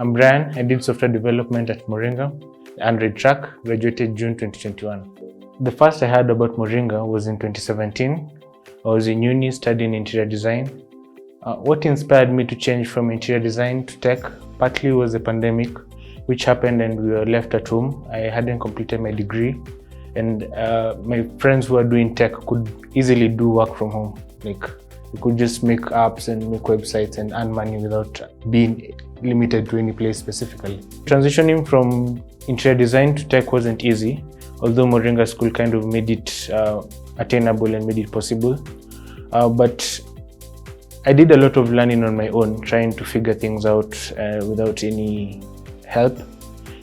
I'm Brian. I did software development at Moringa, Android track, graduated June 2021. The first I heard about Moringa was in 2017. I was in uni studying interior design. What inspired me to change from interior design to tech partly was the pandemic, which happened and we were left at home. I hadn't completed my degree, and my friends who are doing tech could easily do work from home. Like, you could just make apps and make websites and earn money without being limited to any place specifically. Transitioning from interior design to tech wasn't easy, although Moringa School kind of made it attainable and made it possible. But I did a lot of learning on my own, trying to figure things out without any help.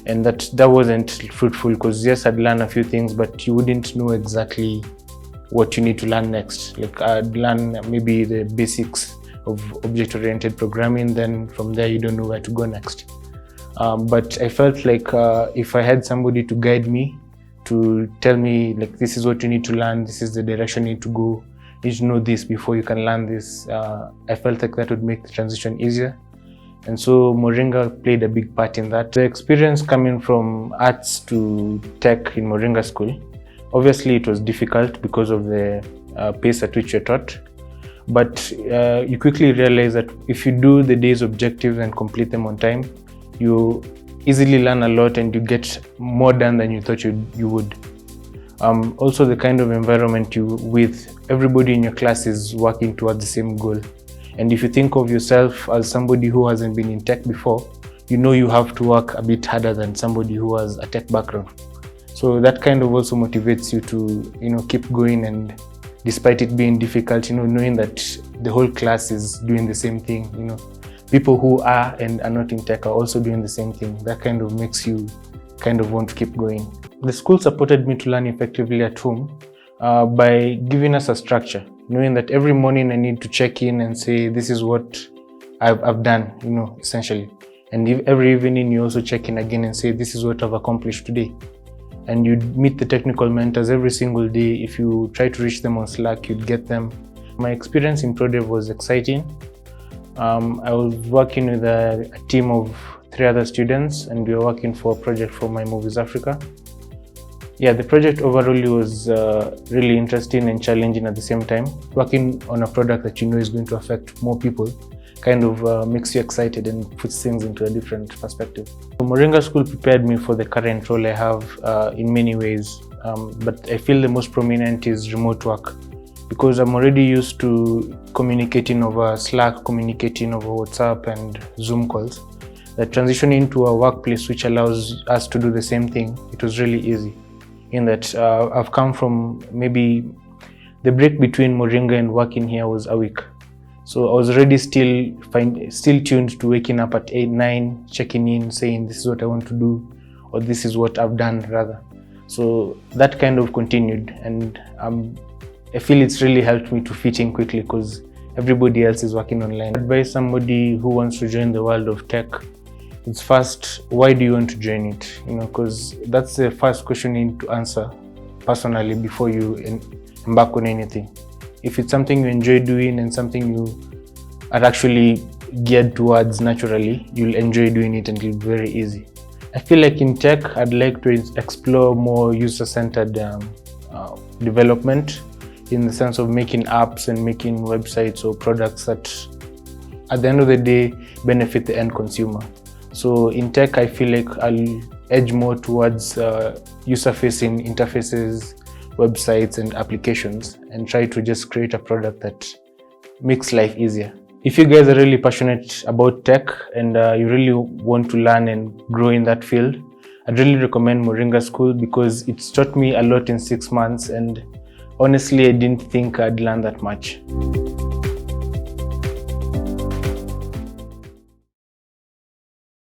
And that wasn't fruitful because yes, I'd learned a few things, but you wouldn't know exactly what you need to learn next. Like, I'd learn maybe the basics of object-oriented programming, then from there you don't know where to go next. But I felt like if I had somebody to guide me, to tell me like, this is what you need to learn, this is the direction you need to go, you need to know this before you can learn this, I felt like that would make the transition easier. And so Moringa played a big part in that. The experience coming from arts to tech in Moringa School, obviously it was difficult because of the pace at which you're taught. But you quickly realize that if you do the day's objectives and complete them on time, you easily learn a lot and you get more done than you thought you would. Also, the kind of environment you with everybody in your class is working towards the same goal. And if you think of yourself as somebody who hasn't been in tech before, you know you have to work a bit harder than somebody who has a tech background. So that kind of also motivates you to, keep going, and despite it being difficult, knowing that the whole class is doing the same thing, people who are and are not in tech are also doing the same thing. That kind of makes you kind of want to keep going. The school supported me to learn effectively at home by giving us a structure, knowing that every morning I need to check in and say, this is what I've done, essentially. And every evening you also check in again and say, this is what I've accomplished today. And you'd meet the technical mentors every single day. If you try to reach them on Slack, you'd get them. My experience in ProDev was exciting. I was working with a team of 3 other students, and we were working for a project for My Movies Africa. Yeah, the project overall was really interesting and challenging at the same time. Working on a product that you know is going to affect more people kind of makes you excited and puts things into a different perspective. So Moringa School prepared me for the current role I have in many ways, but I feel the most prominent is remote work, because I'm already used to communicating over Slack, communicating over WhatsApp and Zoom calls. That transition into a workplace which allows us to do the same thing, it was really easy. In that I've come from, maybe the break between Moringa and working here was a week. So I was already still tuned to waking up at 8, 9, checking in, saying this is what I want to do, or this is what I've done rather. So that kind of continued, and I feel it's really helped me to fit in quickly because everybody else is working online. I'd advise somebody who wants to join the world of tech, it's first, why do you want to join it? Because that's the first question you need to answer personally before you embark on anything. If it's something you enjoy doing and something you are actually geared towards naturally, you'll enjoy doing it and it'll be very easy. I feel like in tech, I'd like to explore more user-centered development, in the sense of making apps and making websites or products that at the end of the day benefit the end consumer. So in tech, I feel like I'll edge more towards user-facing interfaces, websites and applications, and try to just create a product that makes life easier. If you guys are really passionate about tech and you really want to learn and grow in that field, I'd really recommend Moringa School because it's taught me a lot in 6 months, and honestly, I didn't think I'd learn that much.